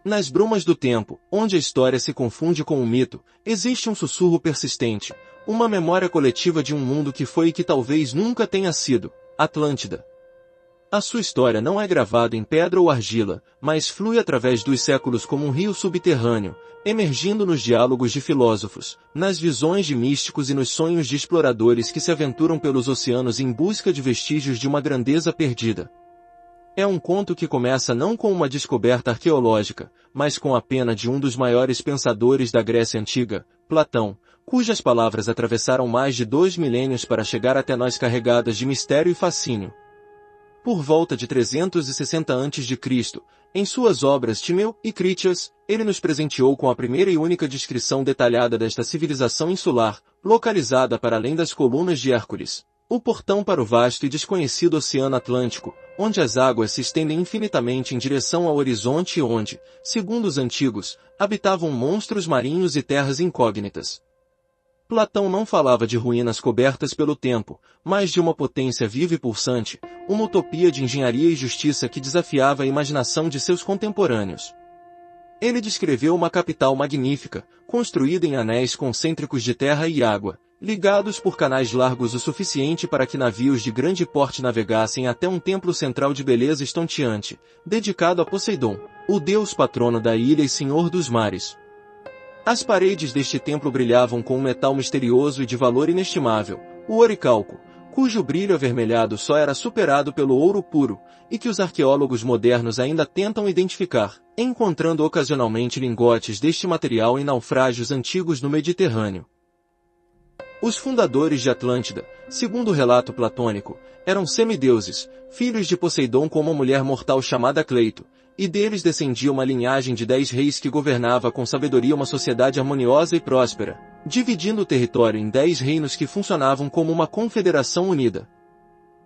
Nas brumas do tempo, onde a história se confunde com o mito, existe um sussurro persistente, uma memória coletiva de um mundo que foi e que talvez nunca tenha sido, Atlântida. A sua história não é gravada em pedra ou argila, mas flui através dos séculos como um rio subterrâneo, emergindo nos diálogos de filósofos, nas visões de místicos e nos sonhos de exploradores que se aventuram pelos oceanos em busca de vestígios de uma grandeza perdida. É um conto que começa não com uma descoberta arqueológica, mas com a pena de um dos maiores pensadores da Grécia Antiga, Platão, cujas palavras atravessaram mais de 2 milênios para chegar até nós carregadas de mistério e fascínio. Por volta de 360 a.C., em suas obras Timeu e Critias, ele nos presenteou com a primeira e única descrição detalhada desta civilização insular, localizada para além das colunas de Hércules, o portão para o vasto e desconhecido Oceano Atlântico, onde as águas se estendem infinitamente em direção ao horizonte e onde, segundo os antigos, habitavam monstros marinhos e terras incógnitas. Platão não falava de ruínas cobertas pelo tempo, mas de uma potência viva e pulsante, uma utopia de engenharia e justiça que desafiava a imaginação de seus contemporâneos. Ele descreveu uma capital magnífica, construída em anéis concêntricos de terra e água, ligados por canais largos o suficiente para que navios de grande porte navegassem até um templo central de beleza estonteante, dedicado a Poseidon, o deus patrono da ilha e senhor dos mares. As paredes deste templo brilhavam com um metal misterioso e de valor inestimável, o oricalco, cujo brilho avermelhado só era superado pelo ouro puro, e que os arqueólogos modernos ainda tentam identificar, encontrando ocasionalmente lingotes deste material em naufrágios antigos no Mediterrâneo. Os fundadores de Atlântida, segundo o relato platônico, eram semideuses, filhos de Poseidon com uma mulher mortal chamada Cleito, e deles descendia uma linhagem de 10 reis que governava com sabedoria uma sociedade harmoniosa e próspera, dividindo o território em 10 reinos que funcionavam como uma confederação unida.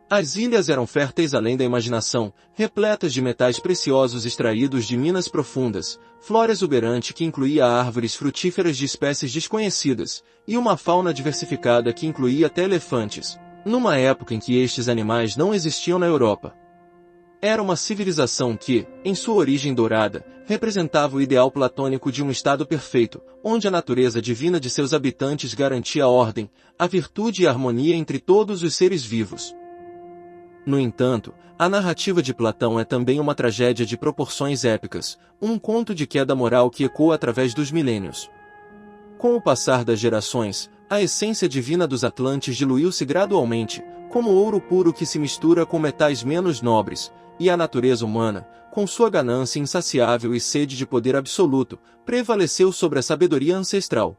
As ilhas eram férteis além da imaginação, repletas de metais preciosos extraídos de minas profundas, flora exuberante que incluía árvores frutíferas de espécies desconhecidas, e uma fauna diversificada que incluía até elefantes, numa época em que estes animais não existiam na Europa. Era uma civilização que, em sua origem dourada, representava o ideal platônico de um estado perfeito, onde a natureza divina de seus habitantes garantia a ordem, a virtude e a harmonia entre todos os seres vivos. No entanto, a narrativa de Platão é também uma tragédia de proporções épicas, um conto de queda moral que ecoa através dos milênios. Com o passar das gerações, a essência divina dos Atlantes diluiu-se gradualmente, como ouro puro que se mistura com metais menos nobres, e a natureza humana, com sua ganância insaciável e sede de poder absoluto, prevaleceu sobre a sabedoria ancestral.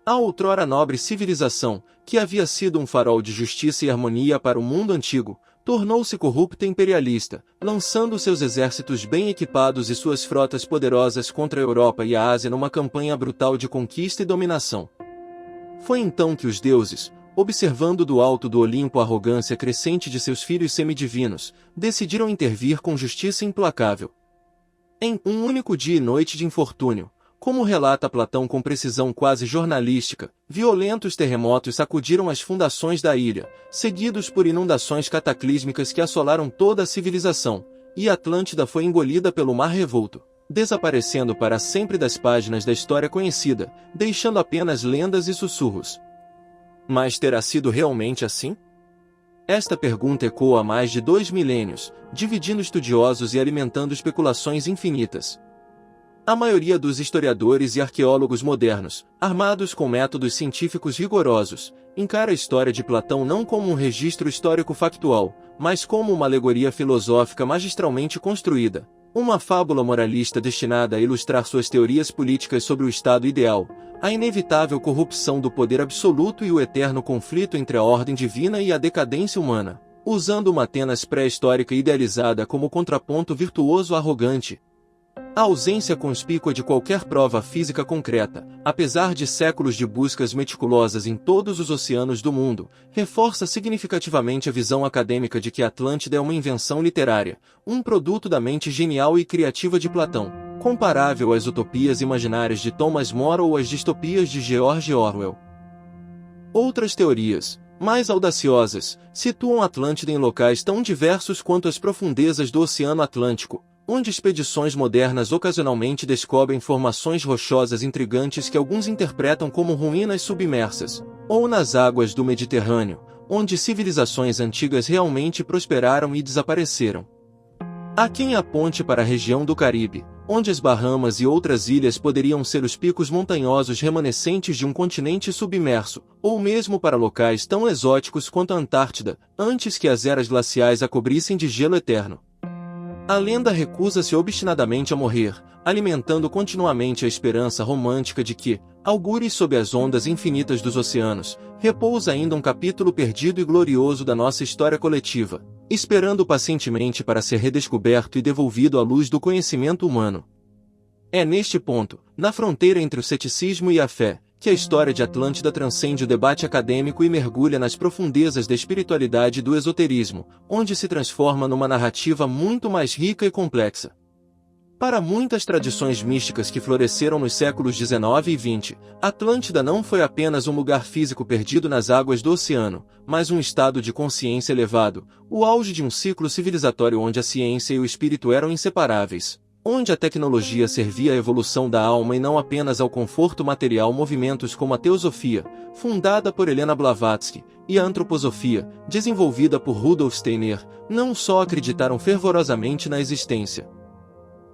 A outrora nobre civilização, que havia sido um farol de justiça e harmonia para o mundo antigo, tornou-se corrupta e imperialista, lançando seus exércitos bem equipados e suas frotas poderosas contra a Europa e a Ásia numa campanha brutal de conquista e dominação. Foi então que os deuses, observando do alto do Olimpo a arrogância crescente de seus filhos semidivinos, decidiram intervir com justiça implacável. Em um único dia e noite de infortúnio, como relata Platão com precisão quase jornalística, violentos terremotos sacudiram as fundações da ilha, seguidos por inundações cataclísmicas que assolaram toda a civilização, e Atlântida foi engolida pelo mar revolto, desaparecendo para sempre das páginas da história conhecida, deixando apenas lendas e sussurros. Mas terá sido realmente assim? Esta pergunta ecoa há mais de 2 milênios, dividindo estudiosos e alimentando especulações infinitas. A maioria dos historiadores e arqueólogos modernos, armados com métodos científicos rigorosos, encara a história de Platão não como um registro histórico factual, mas como uma alegoria filosófica magistralmente construída, uma fábula moralista destinada a ilustrar suas teorias políticas sobre o estado ideal, a inevitável corrupção do poder absoluto e o eterno conflito entre a ordem divina e a decadência humana, usando uma Atenas pré-histórica idealizada como contraponto virtuoso arrogante. A ausência conspícua de qualquer prova física concreta, apesar de séculos de buscas meticulosas em todos os oceanos do mundo, reforça significativamente a visão acadêmica de que Atlântida é uma invenção literária, um produto da mente genial e criativa de Platão, comparável às utopias imaginárias de Thomas More ou às distopias de George Orwell. Outras teorias, mais audaciosas, situam Atlântida em locais tão diversos quanto as profundezas do Oceano Atlântico, onde expedições modernas ocasionalmente descobrem formações rochosas intrigantes que alguns interpretam como ruínas submersas, ou nas águas do Mediterrâneo, onde civilizações antigas realmente prosperaram e desapareceram. Há quem aponte para a região do Caribe, onde as Bahamas e outras ilhas poderiam ser os picos montanhosos remanescentes de um continente submerso, ou mesmo para locais tão exóticos quanto a Antártida, antes que as eras glaciais a cobrissem de gelo eterno. A lenda recusa-se obstinadamente a morrer, alimentando continuamente a esperança romântica de que, algures sob as ondas infinitas dos oceanos, repousa ainda um capítulo perdido e glorioso da nossa história coletiva, esperando pacientemente para ser redescoberto e devolvido à luz do conhecimento humano. É neste ponto, na fronteira entre o ceticismo e a fé, que a história de Atlântida transcende o debate acadêmico e mergulha nas profundezas da espiritualidade e do esoterismo, onde se transforma numa narrativa muito mais rica e complexa. Para muitas tradições místicas que floresceram nos séculos XIX e XX, Atlântida não foi apenas um lugar físico perdido nas águas do oceano, mas um estado de consciência elevado, o auge de um ciclo civilizatório onde a ciência e o espírito eram inseparáveis, onde a tecnologia servia à evolução da alma e não apenas ao conforto material. Movimentos como a teosofia, fundada por Helena Blavatsky, e a antroposofia, desenvolvida por Rudolf Steiner, não só acreditaram fervorosamente na existência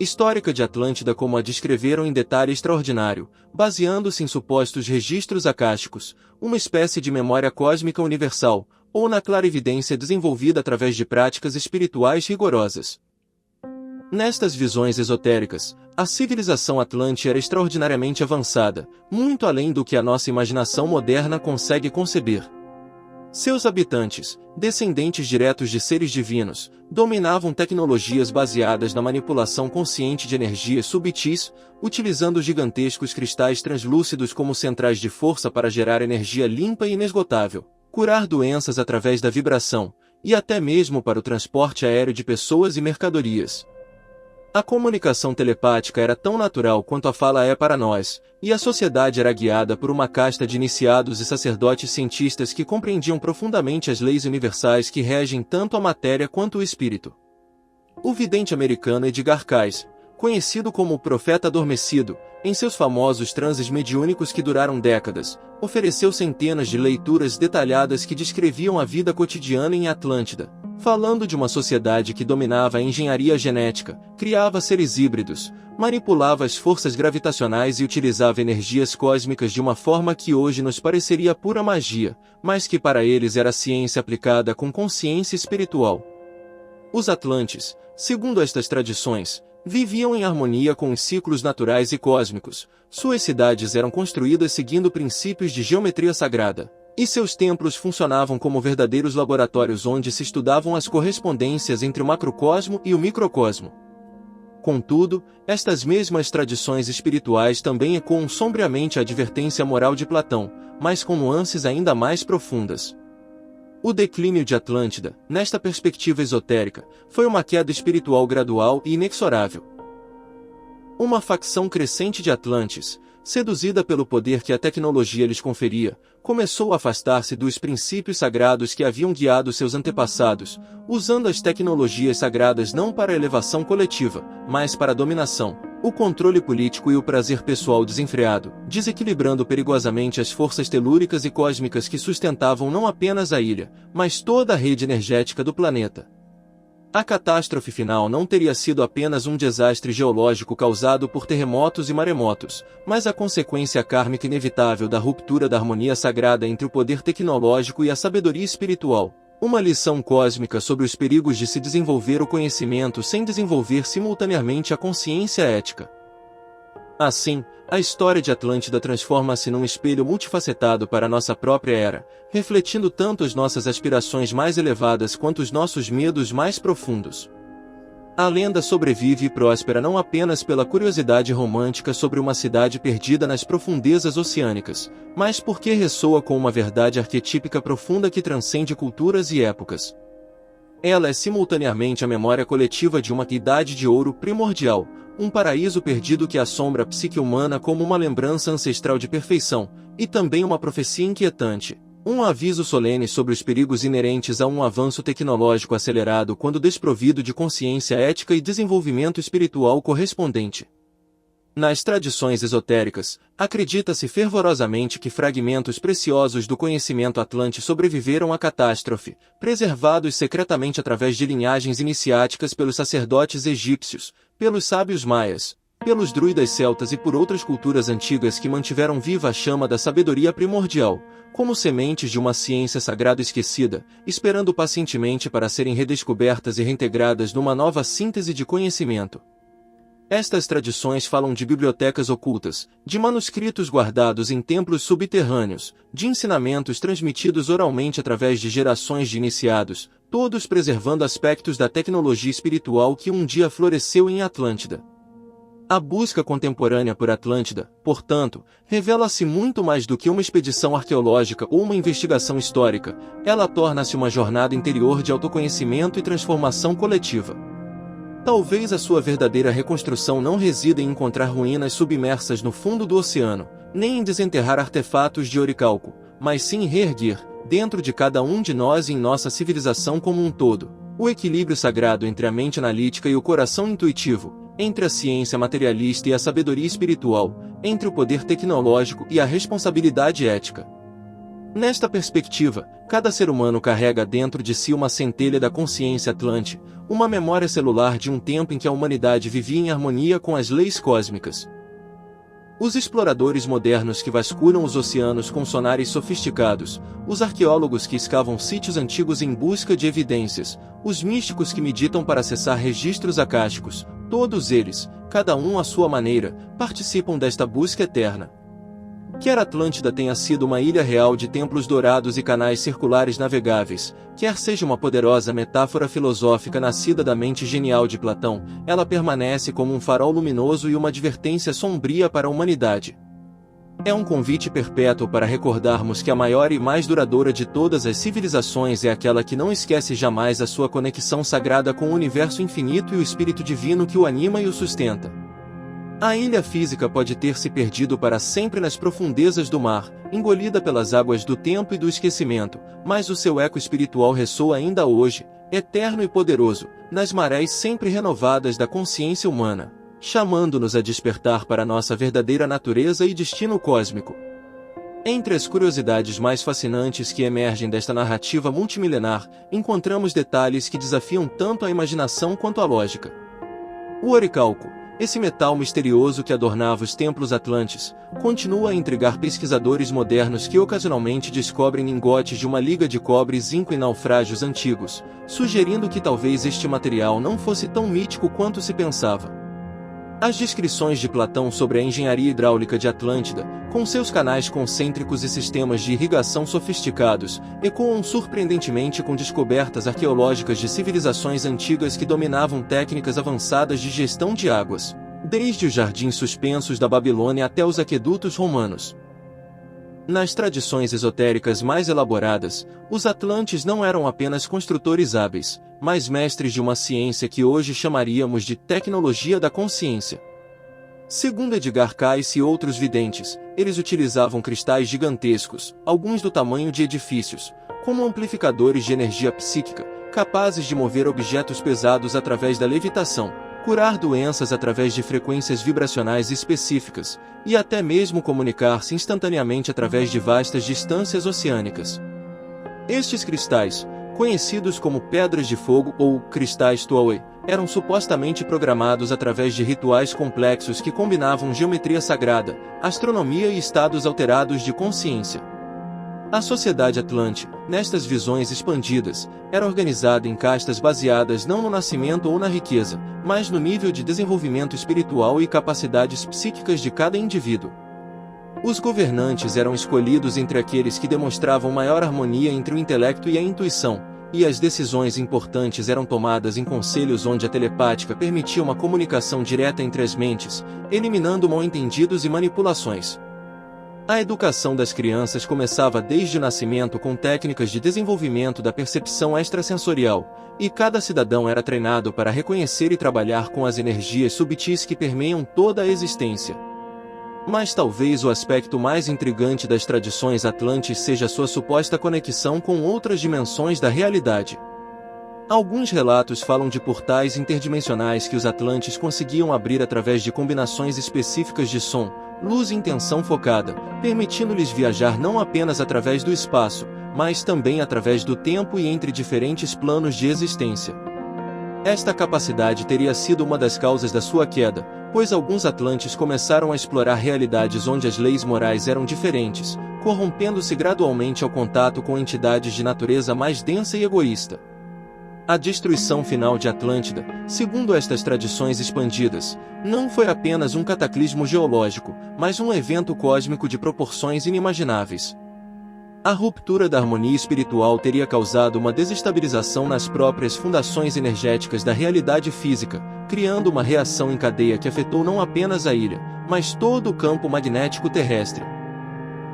histórica de Atlântida como a descreveram em detalhe extraordinário, baseando-se em supostos registros acásticos, uma espécie de memória cósmica universal, ou na clarividência desenvolvida através de práticas espirituais rigorosas. Nestas visões esotéricas, a civilização atlântica era extraordinariamente avançada, muito além do que a nossa imaginação moderna consegue conceber. Seus habitantes, descendentes diretos de seres divinos, dominavam tecnologias baseadas na manipulação consciente de energias subtis, utilizando gigantescos cristais translúcidos como centrais de força para gerar energia limpa e inesgotável, curar doenças através da vibração, e até mesmo para o transporte aéreo de pessoas e mercadorias. A comunicação telepática era tão natural quanto a fala é para nós, e a sociedade era guiada por uma casta de iniciados e sacerdotes cientistas que compreendiam profundamente as leis universais que regem tanto a matéria quanto o espírito. O vidente americano Edgar Cayce, conhecido como o Profeta Adormecido, em seus famosos transes mediúnicos que duraram décadas, ofereceu centenas de leituras detalhadas que descreviam a vida cotidiana em Atlântida, falando de uma sociedade que dominava a engenharia genética, criava seres híbridos, manipulava as forças gravitacionais e utilizava energias cósmicas de uma forma que hoje nos pareceria pura magia, mas que para eles era ciência aplicada com consciência espiritual. Os Atlantes, segundo estas tradições, viviam em harmonia com os ciclos naturais e cósmicos. Suas cidades eram construídas seguindo princípios de geometria sagrada, e seus templos funcionavam como verdadeiros laboratórios onde se estudavam as correspondências entre o macrocosmo e o microcosmo. Contudo, estas mesmas tradições espirituais também ecoam sombriamente a advertência moral de Platão, mas com nuances ainda mais profundas. O declínio de Atlântida, nesta perspectiva esotérica, foi uma queda espiritual gradual e inexorável. Uma facção crescente de Atlantes, seduzida pelo poder que a tecnologia lhes conferia, começou a afastar-se dos princípios sagrados que haviam guiado seus antepassados, usando as tecnologias sagradas não para a elevação coletiva, mas para a dominação, o controle político e o prazer pessoal desenfreado, desequilibrando perigosamente as forças telúricas e cósmicas que sustentavam não apenas a ilha, mas toda a rede energética do planeta. A catástrofe final não teria sido apenas um desastre geológico causado por terremotos e maremotos, mas a consequência kármica inevitável da ruptura da harmonia sagrada entre o poder tecnológico e a sabedoria espiritual. Uma lição cósmica sobre os perigos de se desenvolver o conhecimento sem desenvolver simultaneamente a consciência ética. Assim, a história de Atlântida transforma-se num espelho multifacetado para a nossa própria era, refletindo tanto as nossas aspirações mais elevadas quanto os nossos medos mais profundos. A lenda sobrevive e próspera não apenas pela curiosidade romântica sobre uma cidade perdida nas profundezas oceânicas, mas porque ressoa com uma verdade arquetípica profunda que transcende culturas e épocas. Ela é simultaneamente a memória coletiva de uma idade de ouro primordial, um paraíso perdido que assombra a psique humana como uma lembrança ancestral de perfeição, e também uma profecia inquietante, Um aviso solene sobre os perigos inerentes a um avanço tecnológico acelerado quando desprovido de consciência ética e desenvolvimento espiritual correspondente. Nas tradições esotéricas, acredita-se fervorosamente que fragmentos preciosos do conhecimento atlante sobreviveram à catástrofe, preservados secretamente através de linhagens iniciáticas pelos sacerdotes egípcios, pelos sábios maias, pelos druidas celtas e por outras culturas antigas que mantiveram viva a chama da sabedoria primordial, como sementes de uma ciência sagrada esquecida, esperando pacientemente para serem redescobertas e reintegradas numa nova síntese de conhecimento. Estas tradições falam de bibliotecas ocultas, de manuscritos guardados em templos subterrâneos, de ensinamentos transmitidos oralmente através de gerações de iniciados, todos preservando aspectos da tecnologia espiritual que um dia floresceu em Atlântida. A busca contemporânea por Atlântida, portanto, revela-se muito mais do que uma expedição arqueológica ou uma investigação histórica, ela torna-se uma jornada interior de autoconhecimento e transformação coletiva. Talvez a sua verdadeira reconstrução não resida em encontrar ruínas submersas no fundo do oceano, nem em desenterrar artefatos de oricalco, mas sim em reerguer, dentro de cada um de nós e em nossa civilização como um todo, o equilíbrio sagrado entre a mente analítica e o coração intuitivo, entre a ciência materialista e a sabedoria espiritual, entre o poder tecnológico e a responsabilidade ética. Nesta perspectiva, cada ser humano carrega dentro de si uma centelha da consciência atlante, uma memória celular de um tempo em que a humanidade vivia em harmonia com as leis cósmicas. Os exploradores modernos que vasculham os oceanos com sonares sofisticados, os arqueólogos que escavam sítios antigos em busca de evidências, os místicos que meditam para acessar registros acásticos, todos eles, cada um à sua maneira, participam desta busca eterna. Quer Atlântida tenha sido uma ilha real de templos dourados e canais circulares navegáveis, quer seja uma poderosa metáfora filosófica nascida da mente genial de Platão, ela permanece como um farol luminoso e uma advertência sombria para a humanidade. É um convite perpétuo para recordarmos que a maior e mais duradoura de todas as civilizações é aquela que não esquece jamais a sua conexão sagrada com o universo infinito e o espírito divino que o anima e o sustenta. A ilha física pode ter se perdido para sempre nas profundezas do mar, engolida pelas águas do tempo e do esquecimento, mas o seu eco espiritual ressoa ainda hoje, eterno e poderoso, nas marés sempre renovadas da consciência humana, chamando-nos a despertar para nossa verdadeira natureza e destino cósmico. Entre as curiosidades mais fascinantes que emergem desta narrativa multimilenar, encontramos detalhes que desafiam tanto a imaginação quanto a lógica. O oricalco, esse metal misterioso que adornava os templos atlantes, continua a intrigar pesquisadores modernos que ocasionalmente descobrem lingotes de uma liga de cobre e zinco em naufrágios antigos, sugerindo que talvez este material não fosse tão mítico quanto se pensava. As descrições de Platão sobre a engenharia hidráulica de Atlântida, com seus canais concêntricos e sistemas de irrigação sofisticados, ecoam surpreendentemente com descobertas arqueológicas de civilizações antigas que dominavam técnicas avançadas de gestão de águas, desde os jardins suspensos da Babilônia até os aquedutos romanos. Nas tradições esotéricas mais elaboradas, os atlantes não eram apenas construtores hábeis, mas mestres de uma ciência que hoje chamaríamos de tecnologia da consciência. Segundo Edgar Cayce e outros videntes, eles utilizavam cristais gigantescos, alguns do tamanho de edifícios, como amplificadores de energia psíquica, capazes de mover objetos pesados através da levitação, curar doenças através de frequências vibracionais específicas, e até mesmo comunicar-se instantaneamente através de vastas distâncias oceânicas. Estes cristais, conhecidos como pedras de fogo ou cristais Tuaue, eram supostamente programados através de rituais complexos que combinavam geometria sagrada, astronomia e estados alterados de consciência. A sociedade atlante, nestas visões expandidas, era organizada em castas baseadas não no nascimento ou na riqueza, mas no nível de desenvolvimento espiritual e capacidades psíquicas de cada indivíduo. Os governantes eram escolhidos entre aqueles que demonstravam maior harmonia entre o intelecto e a intuição, e as decisões importantes eram tomadas em conselhos onde a telepática permitia uma comunicação direta entre as mentes, eliminando mal-entendidos e manipulações. A educação das crianças começava desde o nascimento com técnicas de desenvolvimento da percepção extrasensorial, e cada cidadão era treinado para reconhecer e trabalhar com as energias subtis que permeiam toda a existência. Mas talvez o aspecto mais intrigante das tradições atlantes seja sua suposta conexão com outras dimensões da realidade. Alguns relatos falam de portais interdimensionais que os atlantes conseguiam abrir através de combinações específicas de som, luz e intenção focada, permitindo-lhes viajar não apenas através do espaço, mas também através do tempo e entre diferentes planos de existência. Esta capacidade teria sido uma das causas da sua queda, pois alguns atlantes começaram a explorar realidades onde as leis morais eram diferentes, corrompendo-se gradualmente ao contato com entidades de natureza mais densa e egoísta. A destruição final de Atlântida, segundo estas tradições expandidas, não foi apenas um cataclismo geológico, mas um evento cósmico de proporções inimagináveis. A ruptura da harmonia espiritual teria causado uma desestabilização nas próprias fundações energéticas da realidade física, criando uma reação em cadeia que afetou não apenas a ilha, mas todo o campo magnético terrestre.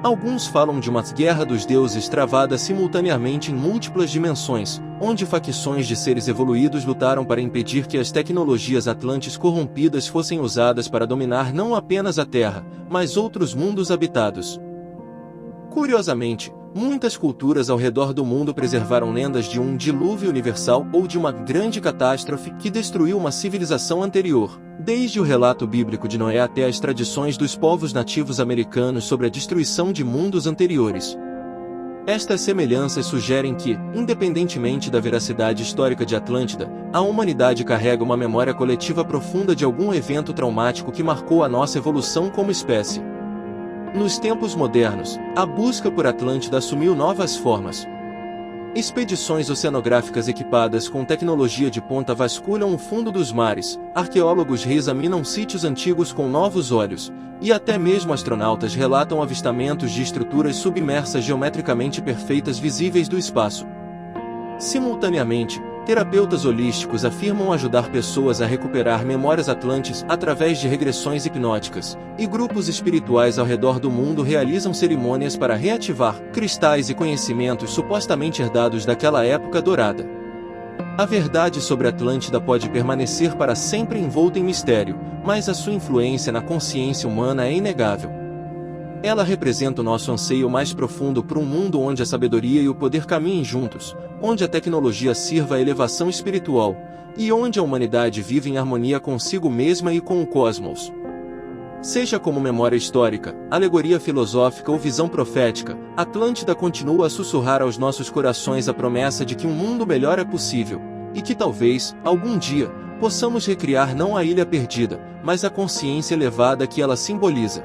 Alguns falam de uma guerra dos deuses travada simultaneamente em múltiplas dimensões, onde facções de seres evoluídos lutaram para impedir que as tecnologias atlantes corrompidas fossem usadas para dominar não apenas a Terra, mas outros mundos habitados. Curiosamente, muitas culturas ao redor do mundo preservaram lendas de um dilúvio universal ou de uma grande catástrofe que destruiu uma civilização anterior, desde o relato bíblico de Noé até as tradições dos povos nativos americanos sobre a destruição de mundos anteriores. Estas semelhanças sugerem que, independentemente da veracidade histórica de Atlântida, a humanidade carrega uma memória coletiva profunda de algum evento traumático que marcou a nossa evolução como espécie. Nos tempos modernos, a busca por Atlântida assumiu novas formas. Expedições oceanográficas equipadas com tecnologia de ponta vasculham o fundo dos mares, arqueólogos reexaminam sítios antigos com novos olhos, e até mesmo astronautas relatam avistamentos de estruturas submersas geometricamente perfeitas visíveis do espaço. Simultaneamente, terapeutas holísticos afirmam ajudar pessoas a recuperar memórias atlantes através de regressões hipnóticas, e grupos espirituais ao redor do mundo realizam cerimônias para reativar cristais e conhecimentos supostamente herdados daquela época dourada. A verdade sobre Atlântida pode permanecer para sempre envolta em mistério, mas a sua influência na consciência humana é inegável. Ela representa o nosso anseio mais profundo por um mundo onde a sabedoria e o poder caminhem juntos, onde a tecnologia sirva à elevação espiritual, e onde a humanidade vive em harmonia consigo mesma e com o cosmos. Seja como memória histórica, alegoria filosófica ou visão profética, Atlântida continua a sussurrar aos nossos corações a promessa de que um mundo melhor é possível, e que talvez, algum dia, possamos recriar não a ilha perdida, mas a consciência elevada que ela simboliza.